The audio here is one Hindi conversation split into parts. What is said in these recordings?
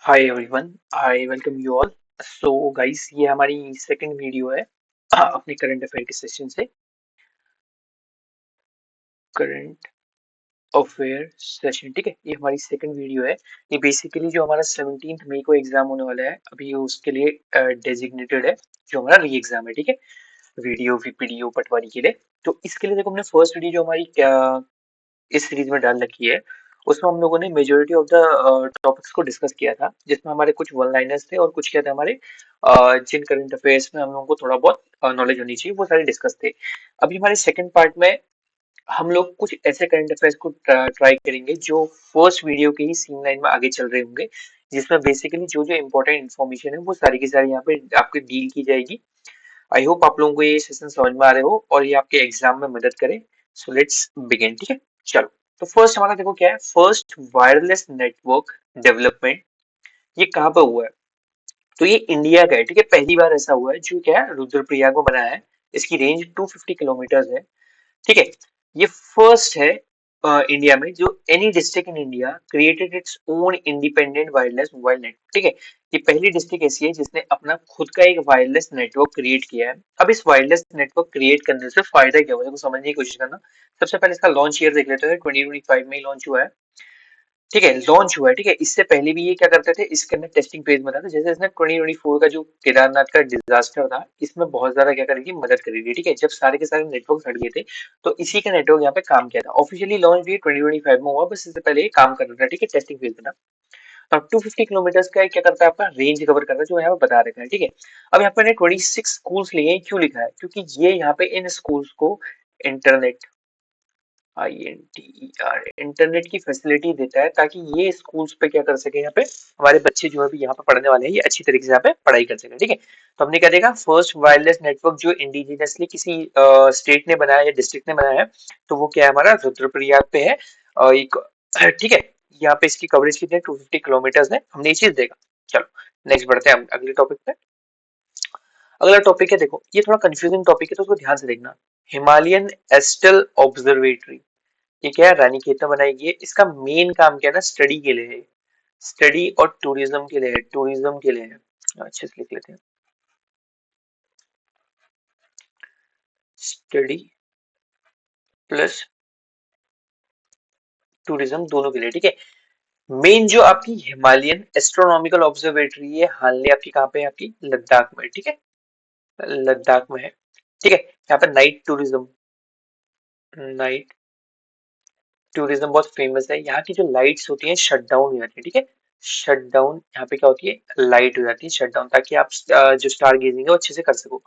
Hi everyone, I welcome you all. So guys, ये हमारी सेकंड वीडियो है अपने करंट अफेयर के सेशन से। करंट अफेयर सेशन, ठीक है, ये हमारी सेकंड वीडियो है। ये बेसिकली जो हमारा 17 मई को एग्जाम होने वाला है, अभी ये उसके लिए डेजिग्नेटेड है, जो हमारा री एग्जाम है, ठीक है, वीडियो वीपीडीओ पटवारी के लिए। तो इसके लिए देखो, हमने फर्स्ट वीडियो जो हमारी इस सीरीज में डाल रखी है, उसमें हम लोगों ने मेजोरिटी ऑफ द टॉपिक्स को डिस्कस किया था, जिसमें हमारे कुछ वन लाइनर्स थे और कुछ क्या थे हमारे जिन करंट अफेयर्स में हम लोगों को थोड़ा बहुत नॉलेज होनी चाहिए, वो सारे डिस्कस थे। अभी हमारे सेकंड पार्ट में हम लोग कुछ ऐसे करंट अफेयर्स को ट्राई करेंगे जो फर्स्ट वीडियो के ही सीन लाइन में आगे चल रहे होंगे, जिसमें बेसिकली जो जो इंपॉर्टेंट इन्फॉर्मेशन है वो सारी की सारी यहाँ पे आपकी डील की जाएगी। आई होप आप लोगों को ये सेशन समझ में आ रहे हो और ये आपके एग्जाम में मदद करे। सो लेट्स बिगिन, ठीक है, चलो। तो फर्स्ट हमारा देखो क्या है, फर्स्ट वायरलेस नेटवर्क डेवलपमेंट, ये कहाँ पे हुआ है? तो ये इंडिया का है, ठीक है, पहली बार ऐसा हुआ है जो क्या है, रुद्रप्रयाग में बना है। इसकी रेंज 250 किलोमीटर है, ठीक है। ये फर्स्ट है इंडिया में जो any district in India created its own independent wireless mobile network, ठीक है। ये पहली डिस्ट्रिक्ट ऐसी है जिसने अपना खुद का एक वायरलेस नेटवर्क क्रिएट किया है। अब इस वायरलेस नेटवर्क क्रिएट करने से फायदा क्या हुआ है, समझने की कोशिश करना। सबसे पहले इसका लॉन्च ईयर देख लेते हैं, 2025 में लॉन्च हुआ है, ठीक है, लॉन्च हुआ है, ठीक है। इससे पहले भी ये क्या करते थे, इसके अंदर टेस्टिंग फेज में था, तो जैसे इसने 2024 का जो केदारनाथ का डिजास्टर था, इसमें बहुत ज्यादा क्या करेगी, मदद करेगी, ठीक है। जब सारे के सारे नेटवर्क हट गए थे, तो इसी का नेटवर्क यहाँ पे काम किया था। ऑफिशियली लॉन्च भी 2025 में हुआ, बस इससे पहले ये काम कर रहा था, ठीक है, टेस्टिंग फेज में था। अब 250 किलोमीटर का क्या करता है, आपका रेंज कवर करता है, जो यहाँ पे बता रखा है, ठीक है। अब यहाँ पे 26 स्कूल्स लिए हैं, क्यों लिखा है, क्योंकि ये यहाँ पे इन स्कूल्स को इंटरनेट, INTER, इंटरनेट की फैसिलिटी देता है, ताकि ये स्कूल्स पे क्या कर सके, यहाँ पे हमारे बच्चे जो है यहाँ पे पढ़ने वाले हैं, ये अच्छी तरीके से यहाँ पे पढ़ाई कर सके, ठीक है। तो हमने क्या देखा, फर्स्ट वायरलेस नेटवर्क जो इंडिजिनियसली किसी स्टेट ने बनाया या डिस्ट्रिक्ट ने बनाया है, तो वो क्या है, हमारा रुद्रप्रयाग पे है। एक, ठीक है, यहाँ पे इसकी कवरेज कितनी है, 250 किलोमीटर है, हमने ये चीज देखा। चलो नेक्स्ट बढ़ते हैं हम अगले टॉपिक पे। अगला टॉपिक है, देखो ये थोड़ा कंफ्यूजिंग टॉपिक है, तो उसको ध्यान से देखना। हिमालयन एस्टल ऑब्जर्वेटरी, ये क्या है, रानीखेत में बनाई गई है। इसका मेन काम क्या है ना, स्टडी के लिए है, स्टडी और टूरिज्म के लिए है, टूरिज्म के लिए है। अच्छे से लिख लेते हैं, स्टडी प्लस टूरिज्म दोनों के लिए, ठीक है। मेन जो आपकी हिमालयन एस्ट्रोनॉमिकल ऑब्जर्वेटरी है, हाल आपकी कहाँ पे है, आपकी लद्दाख में, ठीक है, लद्दाख में है, ठीक है। यहाँ पे नाइट टूरिज्म, नाइट टूरिज्म बहुत फेमस है। यहाँ की जो लाइट्स होती हैं शट डाउन हो जाती है, ठीक है, शट डाउन, यहाँ पे क्या होती है, लाइट हो जाती है शट डाउन, ताकि आप जो स्टार गेजिंग है वो अच्छे से कर सको।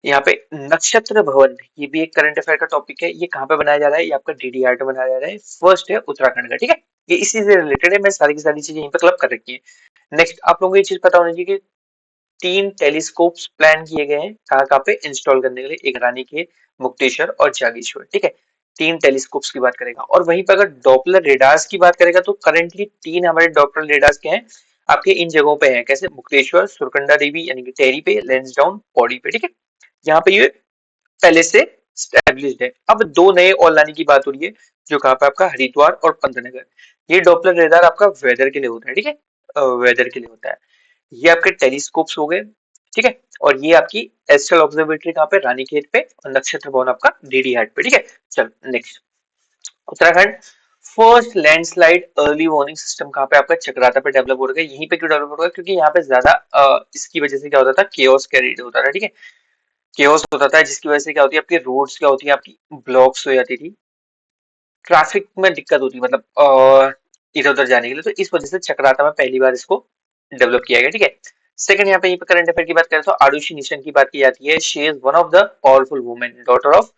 यहाँ पे नक्षत्र भवन, ये भी एक करंट अफेयर का टॉपिक है। ये कहाँ पे बनाया जा रहा है, ये आपका डीडीआर में बनाया जा रहा है। फर्स्ट है उत्तराखंड का, ठीक है, ये इसी से रिलेटेड है, मैं सारी की सारी चीजें यहीं पे क्लब कर रखी है। नेक्स्ट आप लोगों को ये चीज पता होनी चाहिए कि 3 टेलीस्कोप्स प्लान किए गए हैं, कहाँ कहाँ पे इंस्टॉल करने के लिए, एक रानीखेत, मुक्तेश्वर और जागेश्वर, ठीक है। 3 टेलीस्कोप्स की बात करेगा, और वहीं पर अगर डॉपलर रेडार्स की बात करेगा, तो करंटली 3 हमारे डॉपलर रेडार्स के हैं, आपके इन जगहों पे हैं, कैसे, मुक्तेश्वर, सुरकंडा देवी यानी कि टेरी पे, लेंसडाउन पौड़ी पे, ठीक है। यहाँ पे ये पहले से स्टैब्लिश्ड है। अब 2 नए और लाने की बात हो रही है, जो कहाँ पे आपका हरिद्वार और पंतनगर। ये डॉपलर रेडार आपका वेदर के लिए होता है, ठीक है, वेदर के लिए होता है। ये आपके टेलीस्कोप्स हो गए, ठीक है। और ये आपकी एस्ट्रल ऑब्जर्वेटरी कहाँ पे, रानीखेत पे, और नक्षत्र भवन आपका डीडी हैट पे, ठीक है। चलो next, Uttarakhand first landslide early warning system कहाँ पे, आपका चक्राता पे डेवलप हो रहा है। यहीं पे क्यों डेवलप हो रहा है, क्योंकि यहाँ पे ज्यादा इसकी वजह से क्या होता था, केओस कैरिड होता था, ठीक है, केओस होता था, जिसकी वजह से क्या होती है, आपकी रोड्स क्या होती है, आपकी ब्लॉक्स हो जाती थी, ट्रैफिक में दिक्कत होती, मतलब इधर उधर जाने के लिए। तो इस वजह से चक्राता में पहली बार इसको डेवलप किया गया, ठीक है। सेकंड, यहाँ पे करंट अफेयर की बात करें तो आरुषि निशंक की बात की जाती है। She is one of the powerful women, daughter of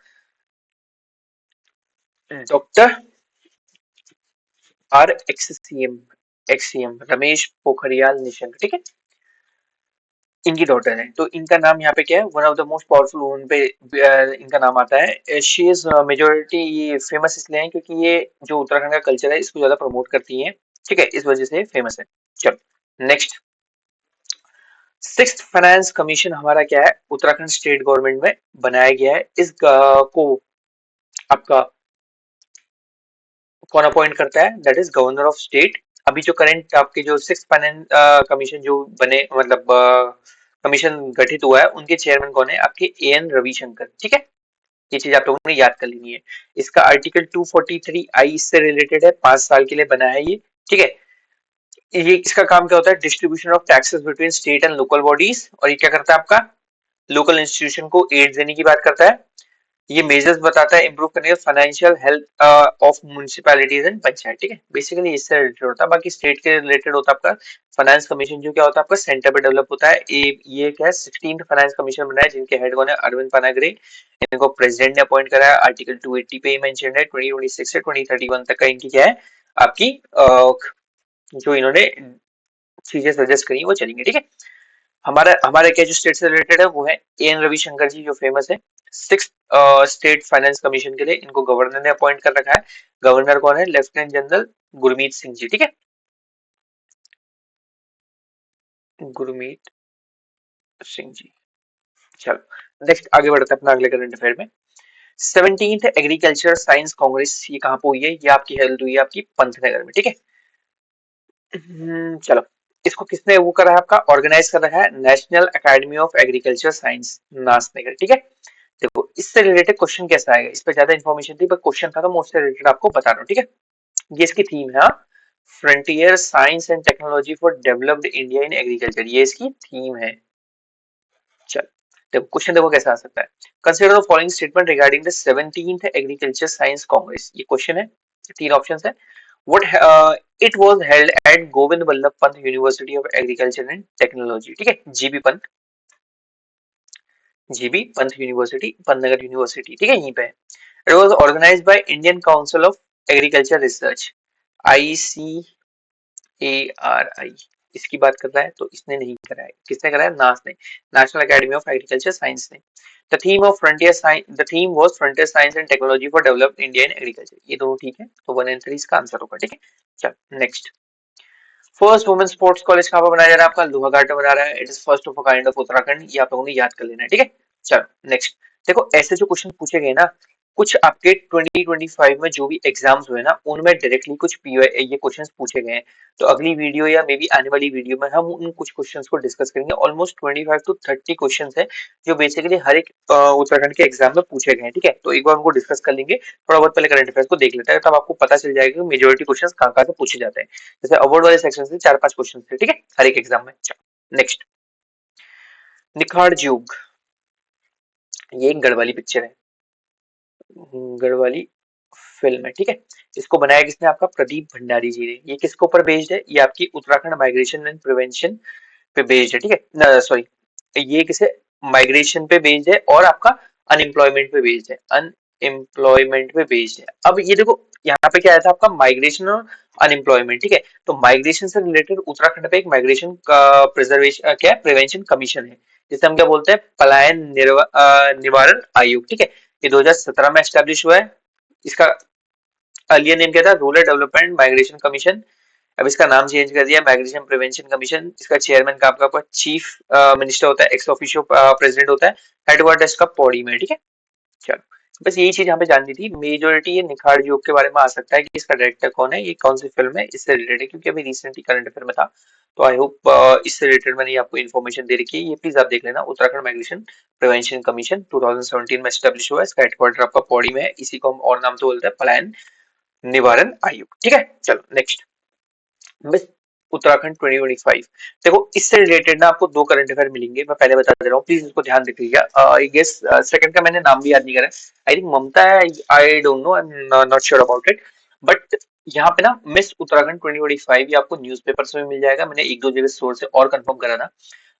doctor R ex CM, ex CM Ramesh Pokhriyal Nishank, ठीक है, इनकी डॉटर है। तो इनका नाम यहाँ पे क्या है, one of the most powerful women पे इनका नाम आता है। शी इज मेजोरिटी, ये फेमस इसलिए है क्योंकि ये जो उत्तराखंड का कल्चर है इसको ज्यादा प्रमोट करती है, ठीक है, इस वजह से फेमस है। चलो नेक्स्ट, सिक्स्थ फाइनेंस कमीशन हमारा क्या है, उत्तराखंड स्टेट गवर्नमेंट में बनाया गया है। इस को आपका कौन अपॉइंट करता है, that is governor of state, अभी जो करंट आपके जो सिक्स फाइनेंस कमीशन जो बने, मतलब कमीशन गठित हुआ है, उनके चेयरमैन कौन है? आपके एन रविशंकर। ठीक है, ये चीज आप लोगों ने याद कर लेनी है। इसका आर्टिकल 243 आई इससे रिलेटेड है, 5 साल के लिए बना है ये। ठीक है, ये इसका काम क्या होता है? Distribution of taxes between state and local bodies. और ये क्या करता है? आपका लोकल इंस्टीट्यूशन को एड देने की बात करता है। ये मेजर्स बताता है इंप्रूव करने का financial health of municipalities and panchayat. ठीक है, बेसिकली इससे रिलेटेड होता है। बाकी स्टेट के रिलेटेड होता है आपका फाइनेंस कमीशन, जो क्या होता है आपका सेंटर पे डेवलप होता है। ये क्या है? 16th फाइनेंस कमीशन बना है, जिनके हेड कौन है? अरविंद पनागरे। इनको प्रेसिडेंट ने अपॉइंट करा है। आर्टिकल 280 पे मेंशन है। 2026 से 2031 तक का इनकी क्या है? आपकी जो इन्होंने चीजें सजेस्ट करी वो चलेंगे। ठीक है, हमारा हमारे क्या जो स्टेट से रिलेटेड है वो है एन रविशंकर जी, जो फेमस है सिक्स स्टेट फाइनेंस कमीशन के लिए। इनको गवर्नर ने अपॉइंट कर रखा है। गवर्नर कौन है? Lieutenant general Gurmeet Singh ji. ठीक है, गुरमीत सिंह जी। चलो नेक्स्ट आगे बढ़ते हैं अपना अगले करंट अफेयर में। 17th एग्रीकल्चर साइंस कांग्रेस, ये कहाँ पे हुई है? ये आपकी हेल्थ हुई है आपकी पंतनगर में। ठीक है, चलो, इसको किसने वो करा है? आपका ऑर्गेनाइज कर रखा है national academy of agriculture science, नासनगर। ठीक है, देखो इससे रिलेटेड क्वेश्चन कैसा आएगा, इस पर ज्यादा इन्फॉर्मेशन थी पर क्वेश्चन था तो मैं उससे रिलेटेड आपको बता रहा हूँ। ठीक है, ये इसकी थीम है, frontier science and technology for developed India in agriculture, ये इसकी थीम है। चल देखो क्वेश्चन, देखो कैसा आ सकता है। Consider the following statement regarding the 17th agriculture science Congress, ये क्वेश्चन है। तीन ऑप्शंस है। What it was held at Govind Ballabh Pant university of agriculture and technology. ठीक है, GB Pant, GB Pant university, Pantnagar university. ठीक है, यहीं पे। It was organised by Indian council of agriculture research, ICARI। इसकी बात कर रहा है तो इसने नहीं करा है। किसने करा है? नास ने, national academy of agriculture science ने। The theme was frontier science and technology for developed India in agriculture. ये दोनों ठीक है, तो 1 and 3 इसका आंसर होगा। ठीक है, चल next. First women sports college कहाँ पर बनाया जा रहा है? आपका लोहाघाट में बना रहा है। It is first of a kind of Uttarakhand, ये आप लोगों ने याद कर लेना है। ठीक है, चलो नेक्स्ट। देखो ऐसे जो क्वेश्चन पूछे गए ना, कुछ आपके 2025 में जो भी एग्जाम्स हुए ना, उनमें डायरेक्टली कुछ ये क्वेश्चंस पूछे गए हैं। तो अगली वीडियो या मे बी आने वाली वीडियो में हम उन कुछ क्वेश्चंस को डिस्कस करेंगे। ऑलमोस्ट 25 to 30 क्वेश्चंस है जो बेसिकली हर एक उत्तराखंड के एग्जाम में पूछे गए हैं। ठीक है, तो एक बार उनको डिस्कस कर लेंगे। थोड़ा बहुत पहले करंट अफेयर्स को देख लेते हैं, तब आपको पता चल जाएगा कि मेजोरिटी क्वेश्चंस कहाँ कहाँ से पूछे जाते हैं। जैसे अवार्ड वाले सेक्शन से 4-5 क्वेश्चन थे। ठीक है, हर एक एग्जाम में। नेक्स्ट, निखार जुग, ये एक गढ़वाली पिक्चर है, गढ़वाली फिल्म है। ठीक है, इसको बनाया किसने? आपका प्रदीप भंडारी जी ने। ये किसके ऊपर बेस्ड है? ये आपकी उत्तराखंड माइग्रेशन एंड प्रिवेंशन पे बेस्ड है। ठीक है, सॉरी, ये किसे माइग्रेशन पे बेस्ड है और आपका अनएम्प्लॉयमेंट पे बेस्ड है, अनएम्प्लॉयमेंट पे बेस्ड है। अब ये देखो यहाँ पे क्या आया था आपका? माइग्रेशन और अनएम्प्लॉयमेंट। ठीक है, तो माइग्रेशन से रिलेटेड उत्तराखंड पे एक माइग्रेशन का प्रिजर्वेशन क्या है? प्रिवेंशन कमीशन है, जिसे हम क्या बोलते हैं? पलायन निवारण आयोग। ठीक है, ये 2017 में एस्टेब्लिश हुआ है। इसका अर्लियर नेम क्या था? Rural development migration commission. अब इसका नाम चेंज कर दिया माइग्रेशन प्रिवेंशन कमीशन। इसका चेयरमैन का आपका चीफ मिनिस्टर होता है, एक्स ऑफिशियो प्रेसिडेंट होता है। हेडक्वार्टर इसका पौड़ी में। ठीक है, चलो बस यही चीज यहाँ पे जाननी थी। मेजोरिटी ये निखार योग के बारे में आ सकता है कि इसका डायरेक्टर कौन है, ये कौन सी फिल्म है, इससे रिलेटेड, क्योंकि अभी रिसेंटली करंट अफेयर में था। तो आई होप इससे रिलेटेड मैंने आपको इन्फॉर्मेशन दे रखी है, ये प्लीज आप देख लेना। उत्तराखंड माइग्रेशन प्रिवेंशन कमीशन 2017 में एस्टेब्लिश हुआ है। इसका हेडक्वार्टर आपका पौड़ी में है। इसी को हम और नाम से बोलते हैं पलायन निवारण आयोग। ठीक है, चलो नेक्स्ट। बस उत्तराखंड 2025, देखो इससे रिलेटेड ना आपको दो करंट अफेयर मिलेंगे, मैं पहले बता दे रहा हूँ, प्लीज इसको ध्यान रखिएगा। आई गेस सेकंड का मैंने नाम भी याद नहीं करा, आई थिंक ममता है, I don't know, I am not sure about it. But यहाँ पे ना मिस उत्तराखंड 2025 ये आपको न्यूज़पेपर में मिल जाएगा। मैंने एक दो जगह सोर्स से और कंफर्म करा था।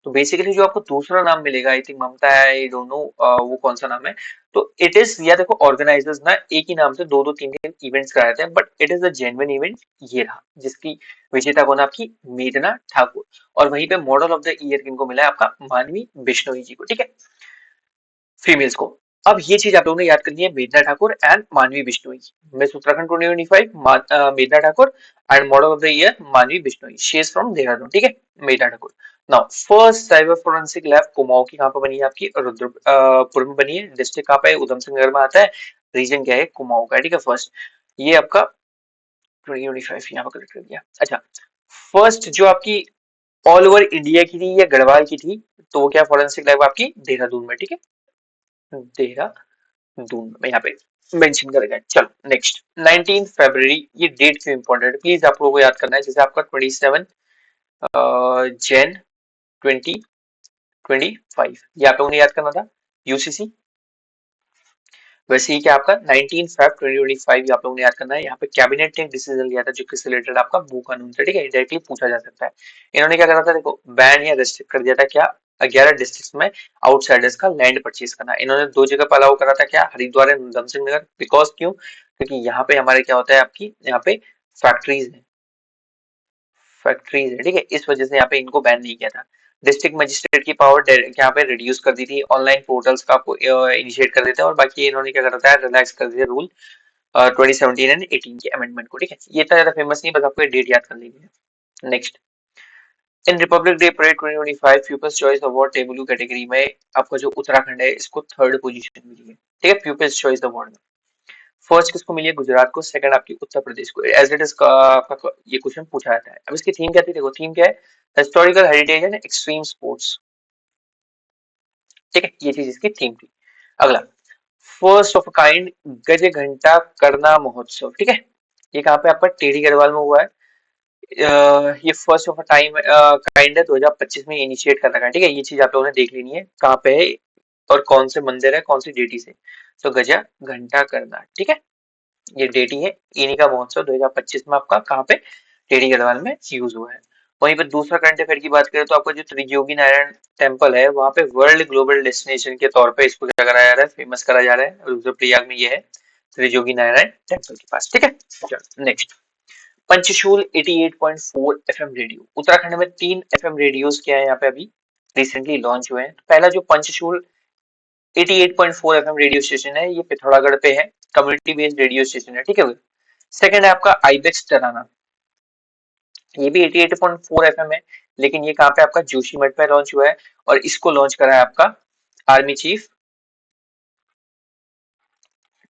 तो बेसिकली जो आपको दूसरा नाम मिलेगा, आई थिंक ममता है, आई डोंट नो वो कौन सा नाम है। तो इट इज, या देखो ऑर्गेनाइजर्स ना एक ही नाम से दो दो तीन तीन इवेंट्स कराते हैं, but it is a genuine event. ये रहा जिसकी विजेता कौन है? आपकी मेघना ठाकुर। और वहीं पे मॉडल ऑफ द ईयर किनको मिला है? आपका मानवी बिश्नोई जी को। ठीक है, फीमेल्स को। अब ये चीज आप लोगों ने याद करनी है, मेघना ठाकुर एंड मानवी बिश्नोई। मिस उत्तराखंड 2025 मेघना Thakur and model of the year Manvi Bishnoi. She is from Dehradun. ठीक है, मेघना Thakur. Now first cyber forensic lab Kumaon की कहां पर बनी है? आपकी रुद्रपुर में बनी है। डिस्ट्रिक्ट कहां पे है? उधम सिंह नगर में आता है। रीजन क्या है? कुमाऊं का है। ठीक है, फर्स्ट ये आपका 2025 यहाँ पर कलेक्ट कर दिया। अच्छा, फर्स्ट जो आपकी ऑल ओवर इंडिया की थी या गढ़वाल की थी, तो वो क्या फॉरेंसिक लैब आपकी देहरादून में, ठीक है, देहरादून में यहाँ पे मेंशन करेगा। चलो नेक्स्ट, 19 फरवरी, ये डेट क्यों इंपॉर्टेंट है प्लीज आप लोगों को याद करना है। जैसे आपका 27 जैन 2025, ये आप लोगों ने याद करना था यूसीसी। वैसे ही क्या आपका 19 फेब 2025 आप लोगों ने याद करना है। यहाँ पे कैबिनेट ने डिसीजन लिया था जो किससे रिलेटेड आपका भू कानून से, ठीक है, डायरेक्टली पूछा जा सकता है। इन्होंने क्या करा था, देखो बैन या रेस्ट्रिक्ट कर दिया था क्या 11 डिस्ट्रिक्ट में आउटसाइडर्स का लैंड परचेज करना। इन्होंने दो जगह पर अलाउ करा था, क्या हरिद्वार एंड उधम सिंह नगर, बिकॉज क्यों, क्योंकि यहाँ पे हमारे क्या होता है आपकी यहाँ पे फैक्ट्रीज है, ठीक है, इस वजह से यहाँ पे इनको बैन नहीं किया था। डिस्ट्रिक्ट मजिस्ट्रेट की पावर यहाँ पे रिड्यूस कर दी थी, ऑनलाइन पोर्टल्स का इनिशिएट कर देते हैं, और बाकी इन्होंने क्या करा था रिलैक्स कर दिया रूल 2017 एंड 18 के अमेंडमेंट को, ठीक है। ये इतना ज्यादा फेमस नहीं, बस आपको डेट याद कर लीजिए। Next, in republic day parade 2025 people's choice award tableau category में आपका जो उत्तराखंड है इसको थर्ड पोजीशन मिली है, ठीक है, पीपल्स चॉइस अवार्ड में। फर्स्ट किसको मिली है, गुजरात को, सेकंड आपकी उत्तर प्रदेश को, एज इट इज आपका ये क्वेश्चन पूछा जाता है। अब इसकी थीम क्या थी, देखो थीम क्या है, historical heritage and extreme sports, ठीक है, ये चीज इसकी थीम थी। अगला, फर्स्ट ऑफ काइंड गज घंटा करना महोत्सव, ठीक है, ये कहाँ पे आपका टेढ़ी गढ़वाल में हुआ है। ये फर्स्ट ऑफ टाइम काइंड है, 2025 में इनिशिएट कर रखा है, ठीक है, ये चीज आप लोगों ने देख लेनी है कहाँ पे है और कौन से मंदिर है, कौन सी डेटी से। तो गजा घंटा करना, ठीक है, ये डेटी है, इन्हीं का महोत्सव 2025 में आपका कहाँ पे टेढ़ी गढ़वाल में यूज हुआ है। वहीं पर दूसरा करंट अफेयर की बात करें तो आपका जो त्रियोगी नारायण टेम्पल है वहां पे वर्ल्ड ग्लोबल डेस्टिनेशन के तौर पे इसको क्या कराया जा रहा है, फेमस करा जा रहा है, रुद्रप्रयाग में ये है त्रियोगी नारायण टेम्पल के पास, ठीक है। नेक्स्ट, पंचशूल 88.4 एफएम रेडियो, उत्तराखंड में 3 एफएम रेडियोस क्या है यहाँ पे अभी रिसेंटली लॉन्च हुए हैं। पहला जो पंचशूल 88.4 एफएम रेडियो स्टेशन है ये पिथौरागढ़ पे है, कम्युनिटी बेस्ड रेडियो स्टेशन है, ठीक है। सेकंड है आपका आईबेक्स टराना, ये भी 88.4 एफएम है, लेकिन ये कहाँ पे आपका जोशीमठ पे लॉन्च हुआ है, और इसको लॉन्च करा है आपका आर्मी चीफ,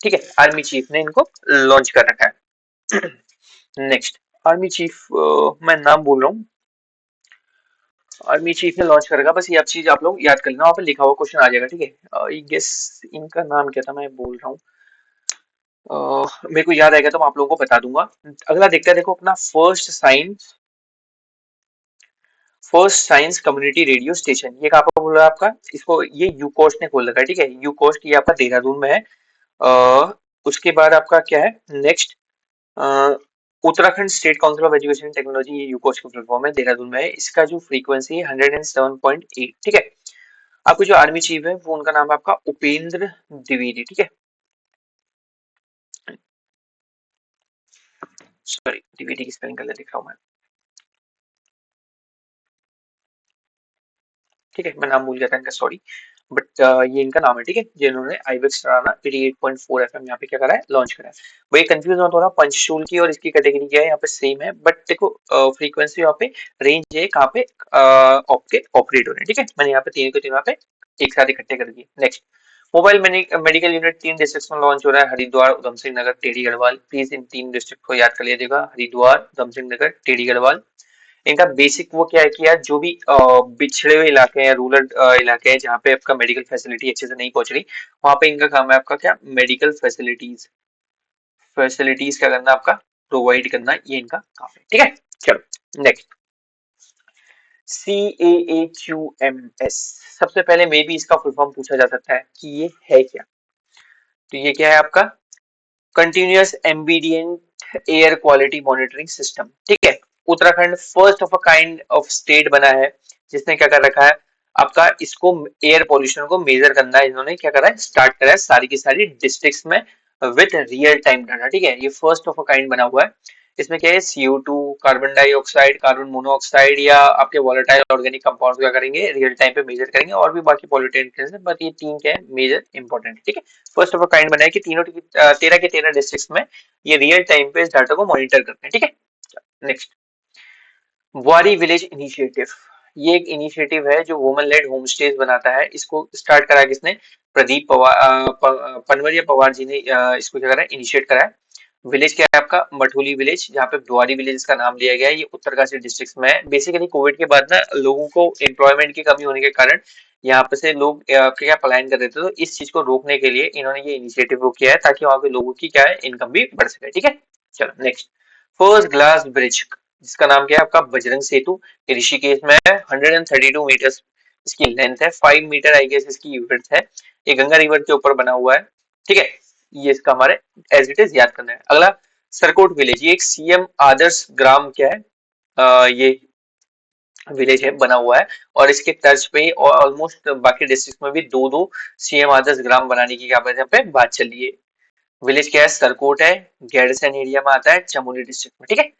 ठीक है, आर्मी चीफ ने इनको लॉन्च कर रखा है। नेक्स्ट, आर्मी चीफ मैं नाम बोल रहा हूँ, आर्मी चीफ ने लॉन्च करेगा, बस ये आप चीज आप लोग याद कर लेना, वहां पे लिखा हुआ क्वेश्चन आ जाएगा, ठीक है। आई गेस इनका नाम क्या था, मैं बोल रहा हूँ, मेरे को याद आएगा तो मैं आप लोगों को बता दूंगा। अगला देखते हैं, देखो अपना first science community radio station, ये कहाँ पर बोल रहा है आपका, इसको ये यूकोस्ट ने खोल रखा है, ठीक है, यूकोस्ट ये आपका देहरादून में है। उसके बाद आपका क्या है next, Uttarakhand state council of education and technology, ये यूकोस्ट का फुल फॉर्म है, देहरादून में है। इसका जो फ्रीक्वेंसी है 107.8, ठीक है। आपको जो आर्मी चीफ है वो उनका नाम है आपका उपेंद्र द्विवेदी, ठीक है, सॉरी द्विवेदी की स्पेलिंग गलत लिख रहा हूँ मैं, ठीक है, मैं नाम भूल गया था इनका, सॉरी, बट ये इनका नाम है, ठीक है, जिन्होंने आईबेक्स टराना 88.4 एफएम यहाँ पे क्या करा है, लॉन्च करा है। वही कंफ्यूज मत होना, पंचशूल की और इसकी कैटेगरी क्या है, यहाँ पे सेम है, बट देखो फ्रीक्वेंसी यहाँ पे रेंज है कहाँ पे आपके ऑपरेट हो रहे हैं, ठीक है, मैंने यहाँ पे तीन को तीन यहाँ पे एक साथ इकट्ठे कर दिए। Next, mobile medical unit 3 district में लॉन्च हो रहा है, हरिद्वार, उधम सिंह नगर, टेढ़ी गढ़वाल। प्लीज इन 3 डिस्ट्रिक्ट को याद कर लीजिएगा, हरिद्वार, उधम सिंह नगर, टेढ़ी गढ़वाल। इनका बेसिक वो क्या है कि यार जो भी पिछड़े हुए इलाके हैं, रूरल इलाके हैं जहाँ पे आपका मेडिकल फैसिलिटी अच्छे से नहीं पहुंच रही, वहां पे इनका काम है आपका क्या, मेडिकल फैसिलिटीज क्या करना, आपका प्रोवाइड करना, ये इनका काम है, ठीक है। चलो नेक्स्ट, CAAQMS, सबसे पहले मे भी इसका फुल फॉर्म पूछा जा सकता है कि ये है क्या, तो ये क्या है आपका continuous ambient air quality monitoring system, ठीक है। Uttarakhand first of a kind of state बना है जिसने क्या कर रखा है आपका इसको एयर पोल्यूशन को मेजर करना है, इन्होंने क्या करा है स्टार्ट करा है सारी की सारी डिस्ट्रिक्ट्स में विद रियल टाइम डाटा, ठीक है, ये फर्स्ट ऑफ अ काइंड बना हुआ है। इसमें क्या है CO2, carbon dioxide, carbon monoxide या आपके वोलेटाइल ऑर्गेनिक कंपाउंड क्या करेंगे रियल टाइम पे मेजर करेंगे, और भी बाकी पॉल्यूटेंट्स हैं, बट ये तीन क्या है मेजर इंपॉर्टेंट, ठीक है। फर्स्ट ऑफ अ काइंड बनाया कि तीनों 13 के 13 डिस्ट्रिक्ट्स में ये रियल टाइम पे इस डाटा को मॉनिटर करते हैं, ठीक है। नेक्स्ट, वारी विलेज इनिशिएटिव, ये एक इनिशिएटिव है जो वुमन लेड होम स्टेज बनाता है, इसको स्टार्ट करा किसने, प्रदीप पवार पनवरिया पवार जी ने इसको क्या करा है इनिशिएट करा है। विलेज क्या है आपका, मठोली विलेज, जहाँ पे बुआरी विलेज का नाम लिया गया है। ये उत्तरकाशी डिस्ट्रिक्ट में है। बेसिकली कोविड के बाद ना लोगों को एम्प्लॉयमेंट की कमी होने के कारण यहाँ पे से लोग क्या पलायन कर रहे थे, तो इस चीज को रोकने के लिए इन्होंने ये इनिशिएटिव वो किया है ताकि वहाँ के लोगों की क्या है, इनकम भी बढ़ सके। ठीक है, चलो नेक्स्ट। फर्स्ट ग्लास ब्रिज, जिसका नाम क्या है आपका, बजरंग सेतु, ये ऋषिकेश में है। 132 मीटर इसकी लेंथ है, 5 मीटर आई गेस इसकी विड्थ है। ये गंगा रिवर के ऊपर बना हुआ है। ठीक है, ये इसका हमारे एज इट इज याद करना है। अगला, सरकोट विलेज, ये एक सीएम आदर्श ग्राम क्या है, ये विलेज है, बना हुआ है। और इसके तर्ज पे और ऑलमोस्ट बाकी डिस्ट्रिक्ट में भी दो दो सीएम आदर्श ग्राम बनाने की यहाँ पे बात चल रही है। विलेज क्या है, सरकोट है, गैरसैंण एरिया में आता है, चमोली डिस्ट्रिक्ट में। ठीक है,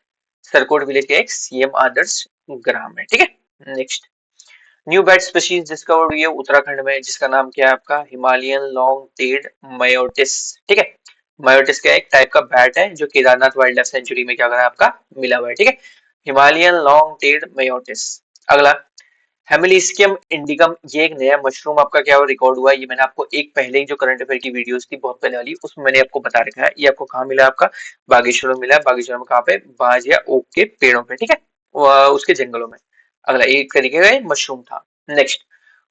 सरकोट विलेज का एक सीएम आदर्श ग्राम है। ठीक है, next. New bat species discovered हुई है उत्तराखंड में, जिसका नाम क्या है आपका, हिमालयन लॉन्ग टेल्ड मायोटिस। ठीक है, मायोटिस का एक टाइप का बैट है जो केदारनाथ वाइल्ड लाइफ सेंचुरी में क्या करा है आपका, मिला हुआ है। ठीक है, हिमालयन लॉन्ग टेल्ड मायोटिस। अगला, हेमिलीस्कियम इंडिकम, ये एक नया मशरूम आपका क्या रिकॉर्ड हुआ है। ये मैंने आपको एक पहले ही जो करंट अफेयर की वीडियोस थी बहुत पहले वाली, उसमें मैंने आपको बता रखा है। ये आपको कहाँ मिला है आपका, बागेश्वर में मिला है। बागेश्वर में कहाँ पे, बाज या ओक के पेड़ों पे। ठीक है, उसके जंगलों में। अगला, एक तरीके का मशरूम था। Next,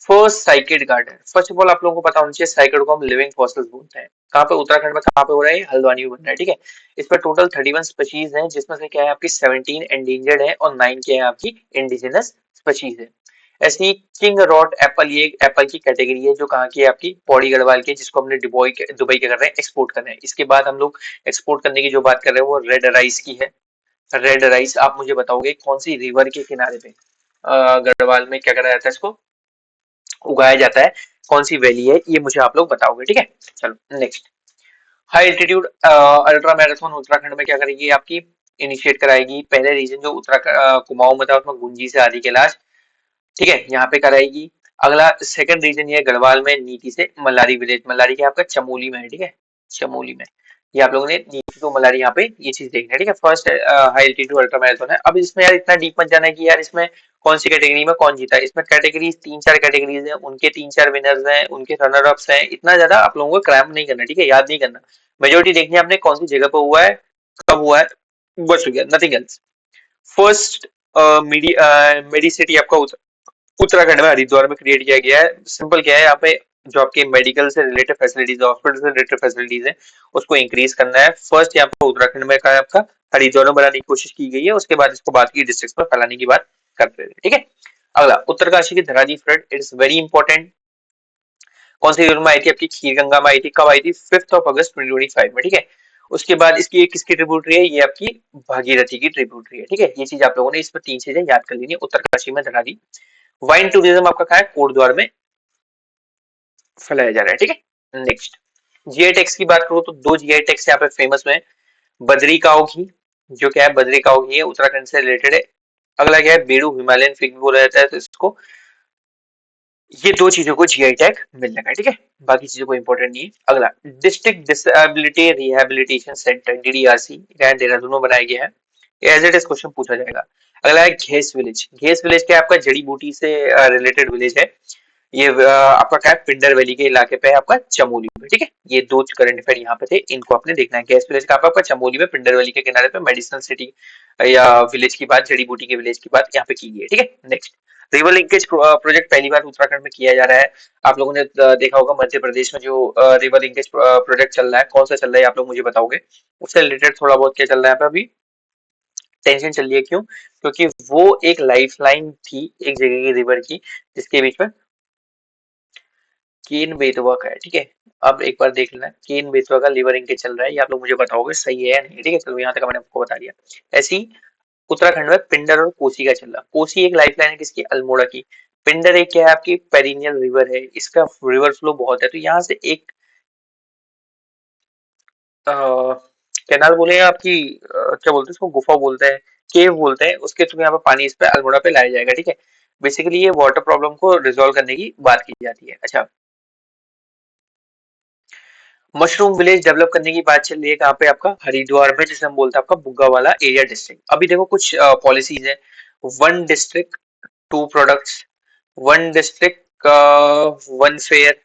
first psyched garden. First of all आप लोगों को पता होना चाहिए, साइकेड को हम लिविंग फॉसिल्स बोलते हैं। कहाँ पे, उत्तराखंड में। कहाँ पे हो रहा है, हल्द्वानी में बन रहा है। ठीक है, इस पर टोटल 31 स्पीशीज हैं, जिसमें से क्या है आपकी 17 एंडेंजर्ड है और 9 क्या है आपकी इंडिजिनस स्पीशीज है। ऐसी किंग रॉट एप्पल, ये एप्पल की कैटेगरी है जो कहाँ की है आपकी, पौड़ी गढ़वाल की, जिसको हमने दुबई क्या कर रहे हैं, एक्सपोर्ट कर रहे हैं। इसके बाद हम लोग एक्सपोर्ट करने की जो बात कर रहे हैं वो रेड राइस की है। रेड राइस, आप मुझे बताओगे कौन सी रिवर के किनारे पे गढ़वाल में क्या करा जाता है, इसको उगाया जाता है, कौन सी वैली है, ये मुझे आप लोग बताओगे। ठीक है, चलो next. High altitude ultra marathon Uttarakhand में क्या करेगी आपकी, इनिशिएट कराएगी। पहले रीजन जो उत्तराखंड कुमाऊं में था, उसमें गुंजी से आदि कैलाश, ठीक है, यहाँ पे कराएगी। अगला सेकंड रीजन ये गढ़वाल में नीति से मल्लारी विलेज, मल्लारी क्या आपका चमोली में है। ठीक है, चमोली में। ये आप लोगों ने नीति तो मल्लारी, यहाँ पे ये चीज देखना है। ठीक है, first high altitude ultra marathon है। अब इसमें यार इतना डीप मत जाना है कि यार इसमें कौन सी कैटेगरी में कौन जीता है। इसमें कैटेगरीज 3-4 कैटेगरीज है, उनके 3-4 विनर्स हैं, उनके रनर अप्स हैं। इतना ज्यादा आप लोगों को क्रैम्प नहीं करना, ठीक है, याद नहीं करना। मेजोरिटी देखनी है आपने कौन सी जगह पे हुआ है, कब हुआ है, बस हो गया, nothing else. First medi city आपका उत्तराखंड में हरिद्वार में क्रिएट किया गया है। सिंपल क्या है, यहाँ पे जो आपके मेडिकल से रिलेटेड फैसिलिटीज है, हॉस्पिटल से रिलेटेड फैसिलिटीज है, उसको इंक्रीज करना है। फर्स्ट यहाँ पे उत्तराखंड में का है आपका, हरिद्वार में बनाने की कोशिश की गई है। उसके बाद इसको बाकी डिस्ट्रिक्ट में फैलाने की बात करते हैं। ठीक है, अगला, उत्तरकाशी की धराजी फ्लड, इट्स वेरी इंपॉर्टेंट। कौन सी ईयर में आई थी आपकी, खीरगंगा में आई थी। कब आई थी, 5 अगस्त 2025 में। ठीक है, उसके बाद इसकी एक किसकी ट्रिब्यूटरी है, ये आपकी भागीरथी की ट्रिब्यूटरी है। ठीक है, ये चीज आप लोगों ने इस पर 3 चीजें याद कर लेनी है। उत्तरकाशी में धराजी, वाइन टूरिज्म आपका कहा है, कोटद्वार में फैलाया जा रहा है। ठीक है, नेक्स्ट। जीआई टैक्स की बात करूं तो 2 जीआई टैक्स यहाँ पे फेमस में, बद्री काऊ घी, जो क्या है, बद्री काऊ घी है, उत्तराखंड से रिलेटेड है। अगला क्या है, बेड़ू हिमालयन फिग भी बोला जाता है, तो इसको, ये 2 चीजों को जीआई टैग मिल लगा। ठीक है, बाकी चीजों को इंपॉर्टेंट नहीं है। अगला, district disability rehabilitation centre, DDRC, Dehradun में बनाया गया है। एज इट इज क्वेश्चन पूछा जाएगा। अगला है घेस विलेज। घेस विलेज क्या है आपका, जड़ी बूटी से रिलेटेड विलेज है। ये आपका क्या है, पिंडर वैली के इलाके पे है आपका, चमोली में। ठीक है, ये 2 करंट अफेयर यहाँ पे थे, इनको आपने देखना है। गैस विलेज का आपका चमोली में, पिंडर वैली के किनारे पे मेडिसिनल सिटी या विलेज की बात, जड़ी बूटी के विलेज की बात यहाँ पे की गई है। ठीक है, नेक्स्ट। रिवर लिंकेज प्रोजेक्ट पहली बार उत्तराखंड में किया जा रहा है। आप लोगों ने देखा होगा मध्य प्रदेश में जो रिवर लिंकेज प्रोजेक्ट चल रहा है, कौन सा चल रहा है आप लोग मुझे बताओगे। उससे रिलेटेड थोड़ा बहुत क्या चल रहा है पे अभी, टेंशन चल रही है, क्यों, क्योंकि वो एक लाइफलाइन थी एक जगह की रिवर की, जिसके बीच में केन बेतवा का है। ठीक है, अब एक बार देख लेना, केन बेतवा का लिवरिंग के चल रहा है, ये आप लोग मुझे बताओगे सही है या नहीं। ठीक है, चलो यहाँ तक मैंने आपको बता दिया। ऐसी उत्तराखंड में पिंडर और कोसी का चल रहा। कोसी एक लाइफलाइन है किसकी, अल्मोड़ा की। पिंडर एक क्या है आपकी, पेरिनियल रिवर है, इसका रिवर फ्लो बहुत है। तो यहाँ से एक कैनाल बोले या आपकी क्या बोलते हैं इसको, गुफा बोलते हैं, केव बोलते हैं, उसके थ्रू यहाँ पे पानी इस पे अल्मोड़ा पे लाया जाएगा। ठीक है, बेसिकली ये वाटर प्रॉब्लम को रिजोल्व करने की बात की जाती है। अच्छा, मशरूम विलेज डेवलप करने की बात चल रही है कहाँ पे आपका, हरिद्वार में, जिसे हम बोलते हैं आपका बुग्गा वाला एरिया डिस्ट्रिक्ट। अभी देखो कुछ पॉलिसीज है, 1 डिस्ट्रिक्ट 2 प्रोडक्ट्स, 1 डिस्ट्रिक्ट 1 फेयर।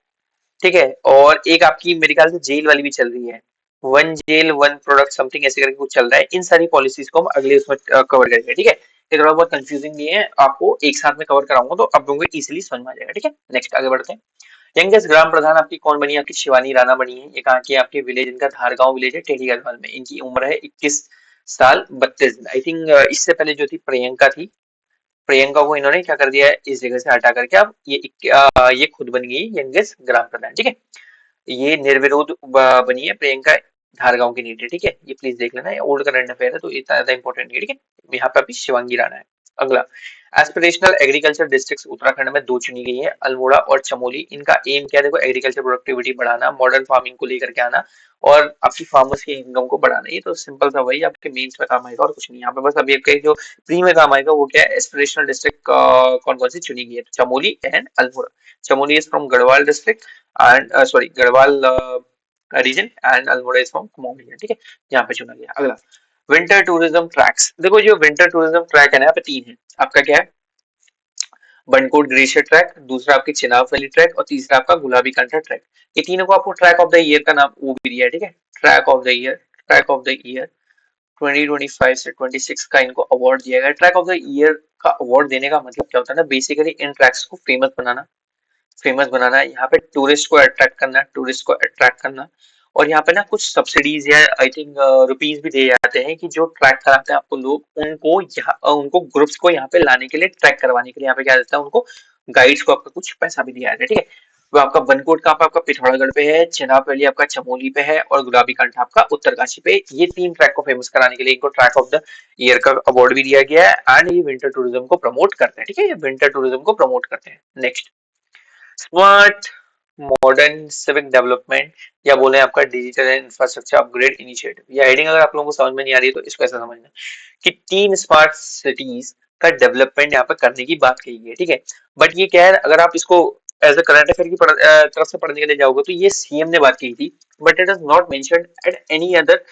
ठीक है, और एक आपकी मेरे ख्याल से जेल वाली भी चल रही है, one gel one product something ऐसे करके कुछ चल रहा है। इन सारी पॉलिसीज को हम अगले उसमें कवर करेंगे, ठीक है। ये थोड़ा बहुत कंफ्यूजिंग नहीं है, आपको एक साथ में कवर कराऊंगा तो आप लोगों को इजीली समझ में आ जाएगा, ठीक है। नेक्स्ट आगे बढ़ते हैं। यंगेस्ट ग्राम प्रधान आपकी कौन बनी है? आपकी शिवानी राणा बनी है। ये कहाँ की? आपके विलेज, इनका धारगांव विलेज है, टेढ़ी गढ़वाल में। इनकी उम्र है 21 साल 32 दिन। आई थिंक इससे पहले जो थी प्रियंका थी, प्रियंका को इन्होंने क्या कर दिया है, इस जगह से हटा करके अब ये खुद बन गई यंगेस्ट ग्राम प्रधान, ठीक है। ये निर्विरोध बनी है प्रियंका, धारगांव की नीति, ठीक है। ये प्लीज देख लेना, ये ओल्ड करंट अफेयर है तो इतना ज्यादा इंपॉर्टेंट नहीं है, ठीक है। यहाँ पे अभी शिवांगी राणा है। अगला, एस्पिरेशनल एग्रीकल्चर डिस्ट्रिक्ट्स उत्तराखंड में 2 चुनी गई है, अल्मोड़ा और चमोली। इनका एम क्या है? देखो, एग्रीकल्चर प्रोडक्टिविटी बढ़ाना, मॉडर्न फार्मिंग को लेकर के आना और आपकी फार्मर्स की इनकम को बढ़ाना। ये तो सिंपल सा वही आपके मेंस में काम आएगा और कुछ नहीं। यहाँ पे बस अभी आपके जो प्री में काम आएगा वो क्या है, एस्पिरेशनल डिस्ट्रिक्ट कौन कौन सी चुनी गई है, Chamoli and Almora. Chamoli is from Garhwal district and sorry Garhwal region and Almora is from Kumaon region, ठीक है। यहाँ पे चुना गया। अगला, विंटर टूरिज्म ट्रैक्स। देखो, जो विंटर टूरिज्म ट्रैक है ना, यहाँ पे 3 है। आपका क्या है? बनकोट ग्लेशियर ट्रैक, दूसरा आपकी चिनाब वैली ट्रैक और तीसरा आपका गुलाबी कंठा ट्रैक। ये तीनों को आपको ट्रैक ऑफ द ईयर का नाम वो भी दिया है, ठीक है। Track of the year, track of the year 2025 से 26 का इनको अवार्ड दिया गया। ट्रैक ऑफ द ईयर का अवार्ड देने का मतलब क्या होता है ना, बेसिकली इन ट्रैक्स को फेमस बनाना है, यहाँ पे टूरिस्ट को अट्रैक्ट करना, टूरिस्ट को अट्रैक्ट करना। और यहाँ पे ना कुछ सब्सिडीज या आई थिंक रुपीज भी दिए जाते हैं कि जो ट्रैक कराते हैं आपको लोग, उनको यहाँ उनको ग्रुप्स को यहाँ पे लाने के लिए, ट्रैक करवाने के लिए यहाँ पे क्या देता है उनको, गाइड्स को आपका कुछ पैसा भी दिया जाता है, ठीक है। वो आपका बनकोट कहाँ पे? आपका पिथौरागढ़ पे है, चिनाब वैली आपका चमोली पे है और गुलाबी कंठ आपका उत्तरकाशी पे। ये 3 ट्रैक को फेमस कराने के लिए इनको ट्रैक ऑफ द ईयर का अवार्ड भी दिया गया है एंड ये विंटर टूरिज्म को प्रमोट करते हैं, ठीक है। ये विंटर टूरिज्म को प्रमोट करते हैं। Next, smart modern civic development या बोले आपका digital and infrastructure upgrade initiative. ये हेडिंग अगर आप लोगों को समझ में नहीं आ रही है तो इसको ऐसा समझना कि 3 स्मार्ट सिटीज का डेवलपमेंट यहाँ पे करने की बात कही गई है, ठीक है। बट ये क्या है, अगर आप इसको एज अ करंट अफेयर की तरफ से पढ़ने के लिए जाओगे तो ये सीएम ने बात की थी, but it is not mentioned at any other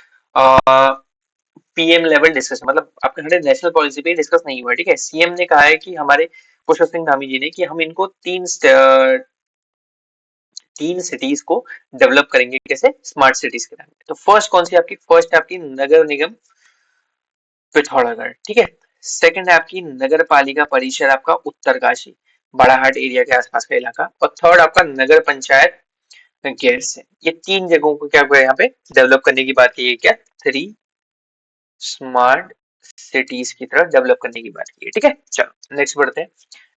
PM level discussion. मतलब आपके हमारे नेशनल पॉलिसी पे डिस्कस नहीं हुआ है, ठीक है। सीएम ने कहा है कि हमारे पुष्कर सिंह धामी जी ने कि हम इनको 3 सिटीज को डेवलप करेंगे, कैसे? स्मार्ट सिटीज के नाम पे। तो फर्स्ट कौन सी आपकी? फर्स्ट है आपकी नगर निगम पिथौरागढ़, ठीक है। सेकंड है आपकी नगर पालिका परिषद आपका उत्तरकाशी, बाड़ाहाट एरिया के आसपास का इलाका। और थर्ड आपका नगर पंचायत गैरसैंण। ये 3 जगहों को क्या हुआ है यहाँ पे डेवलप करने की बात की है, क्या? 3 स्मार्ट सिटीज की तरफ डेवलप करने की बात की है, ठीक है। चलो नेक्स्ट बढ़ते हैं।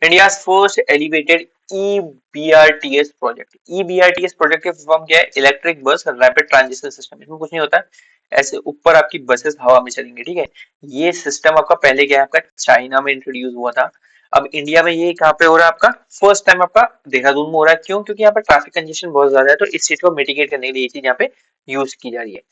India first elevated EBRTS project. EBRTS project की फॉर्म क्या है? Electric bus rapid transition system. इसमें कुछ नहीं होता है, ऐसे ऊपर आपकी बसेस हवा में चलेंगे, ठीक है। ये सिस्टम आपका पहले क्या है, आपका चाइना में इंट्रोड्यूस हुआ था। अब इंडिया में ये कहाँ पे हो रहा है? आपका फर्स्ट टाइम आपका देहरादून में हो रहा है। क्यों? क्योंकि यहाँ पे ट्रैफिक कंजेशन बहुत ज्यादा है, तो इस चीज को मिटिगेट करने के लिए ये चीज यहाँ पे यूज की जा रही है।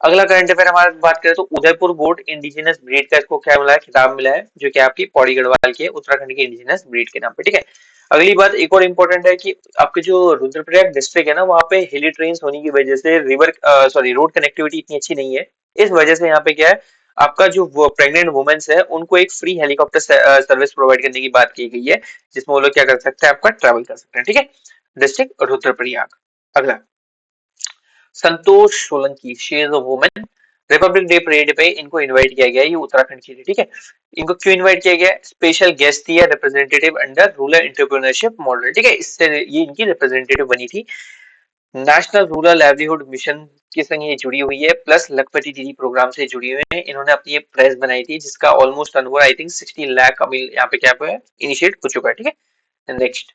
अगला करंट अफेयर हमारे बात करें तो उदयपुर बोर्ड इंडिजिनस ब्रीड का इसको क्या मिला है? खिताब मिला है, जो कि आपकी पौड़ी गढ़वाल की है, उत्तराखंड की इंडिजिनस ब्रीड के नाम पे, ठीक है। अगली बात एक और इम्पोर्टेंट है कि आपके जो रुद्रप्रयाग डिस्ट्रिक्ट है ना, वहाँ पे हिली ट्रेन्स होने की वजह से रोड कनेक्टिविटी इतनी अच्छी नहीं है। इस वजह से यहाँ पे क्या है, आपका जो प्रेग्नेंट वुमेन्स है उनको एक फ्री हेलीकॉप्टर सर्विस प्रोवाइड करने की बात की गई है, जिसमें वो लोग क्या कर सकते हैं, आपका ट्रैवल कर सकते हैं, ठीक है। डिस्ट्रिक्ट रुद्रप्रयाग। अगला, Santosh Solanki, she is a woman. Republic day parade पे इनको इनवाइट किया गया है, ये उत्तराखंड की थी, ठीक है। इनको क्यों इनवाइट किया गया? स्पेशल गेस्ट थी या representative under rural entrepreneurship model, ठीक है। इससे ये इनकी रिप्रेजेंटेटिव बनी थी। नेशनल रूरल लाइवलीहुड मिशन के संग ये जुड़ी हुई है, प्लस लखपति दीदी प्रोग्राम से जुड़ी हुई है। इन्होंने अपनी ये प्रेस बनाई थी जिसका almost turnover I think 60 lakh अभी यहाँ पे क्या है इनिशिएट हो चुका है, ठीक है। नेक्स्ट,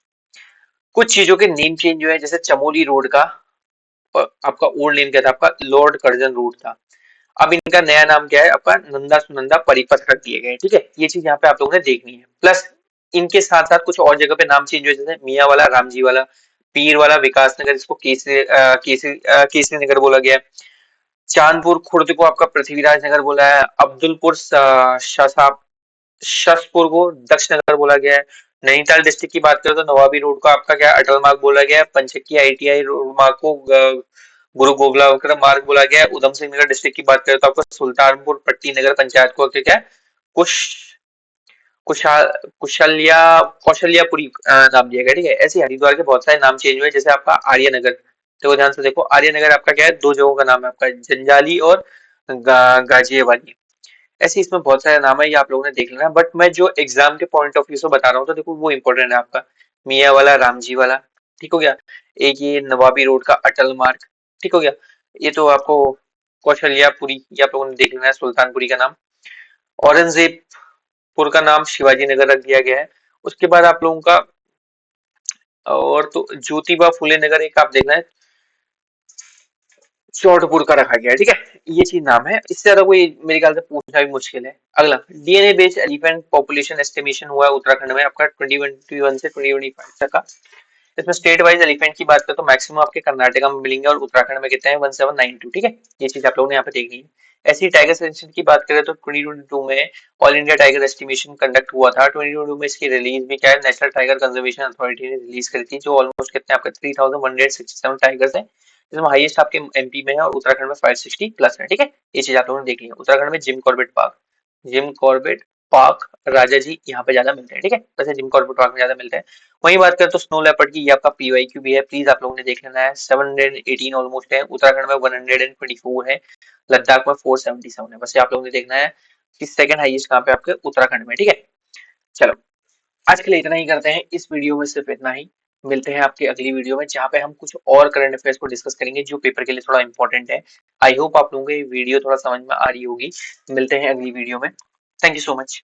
कुछ चीजों के नेम चेंज हुए हैं, जैसे चमोली रोड का आपका ओल्ड नेम क्या था? आपका लॉर्ड कर्जन रोड था। अब इनका नया नाम क्या है? आपका नंदा सुनंदा परिपथ रख दिए गए, ठीक है। ये चीज यहाँ पे आप लोगों ने देखनी है। प्लस इनके साथ साथ कुछ और जगह पे नाम चेंज हुए, जैसे मियाँ वाला रामजी वाला, पीर वाला विकास नगर, इसको केसरी नगर बोला गया। चांदपुर खुर्द को आपका पृथ्वीराज नगर बोला है। अब्दुलपुर शसपुर को दक्ष नगर बोला गया है। नैनीताल डिस्ट्रिक्ट की बात करें तो नवाबी रोड को आपका क्या अटल मार्ग बोला गया है। पंचक्की आईटीआई रोड मार्ग को गुरु गोगलावकर मार्ग बोला गया है। उधम सिंह नगर डिस्ट्रिक्ट की बात करें तो आपको सुल्तानपुर पट्टी नगर पंचायत को क्या है कुश कुशाल कौशल्यापुरी नाम दिया गया, ठीक है। ऐसे हरिद्वार के बहुत सारे नाम चेंज हुए, जैसे आपका आर्य नगर देखो ध्यान से देखो, आर्यनगर आपका क्या है, दो जगहों का नाम है आपका, जंजाली और गाजियावाली। ऐसे इसमें बहुत सारे नाम है, ये आप लोगों ने देख लेना। बट मैं जो एग्जाम के पॉइंट ऑफ व्यू से बता रहा हूँ तो देखो वो इंपॉर्टेंट है आपका, मियाँ वाला, रामजी वाला, ठीक हो गया। एक ये नवाबी रोड का अटल मार्ग, ठीक हो गया। ये तो आपको कौशल्यापुरी, ये आप लोगों ने देख लेना है, सुल्तानपुरी का नाम। औरंगजेबपुर का नाम शिवाजी नगर रख दिया गया है। उसके बाद आप लोगों का और तो ज्योतिबा फुले नगर एक आप देखना है, चौटपुर का रखा गया है, ठीक है। ये चीज नाम है, इससे ज्यादा कोई मेरे ख्याल से पूछना भी मुश्किल है। अगला, DNA based elephant population estimation हुआ है उत्तराखंड में आपका 2021 से 2025 तक का। इसमें स्टेट वाइज एलिफेंट की बात करें तो मैक्सिमम आपके कर्नाटका में मिलेंगे और उत्तराखंड में कितने हैं, 1792, ठीक है। ये चीज आप लोगों ने यहाँ पे देखनी है। ऐसी टाइगर सेंचुरी की बात करें तो 2022 में all India tiger estimation conduct हुआ था। 2022 में इसकी रिलीज भी क्या है, नेशनल टाइगर कंजर्वेशन अथॉरिटी ने रिलीज करी थी, जो ऑलमोस्ट कितने आपके 3167 टाइगर्स हैं, जिसमें हाईएस्ट आपके एमपी में है और उत्तराखंड में 560 प्लस है, ठीक है। ये चीज आप लोगों ने देख लिया। उत्तराखंड में जिम कॉर्बेट पार्क राजा जी यहाँ पे ज्यादा मिलते हैं, ठीक है। वैसे जिम कॉर्बेट पार्क में ज्यादा मिलते हैं। वही बात करें तो स्नो लेपर्ड की, ये आपका पीवाईक्यू भी है, प्लीज आप लोगों ने देख लेना है। 718 ऑलमोस्ट है, उत्तराखंड में 124 है, लद्दाख में 477 है। बस ये आप लोगों ने देखना है कि सेकंड हाईएस्ट कहाँ पे आपके उत्तराखंड में, ठीक है। चलो, आज के लिए इतना ही करते हैं, इस वीडियो में सिर्फ इतना ही। मिलते हैं आपकी अगली वीडियो में, जहाँ पे हम कुछ और करंट अफेयर्स को डिस्कस करेंगे जो पेपर के लिए थोड़ा इंपॉर्टेंट है। आई होप आप लोगों को ये वीडियो थोड़ा समझ में आ रही होगी। मिलते हैं अगली वीडियो में। Thank you so much.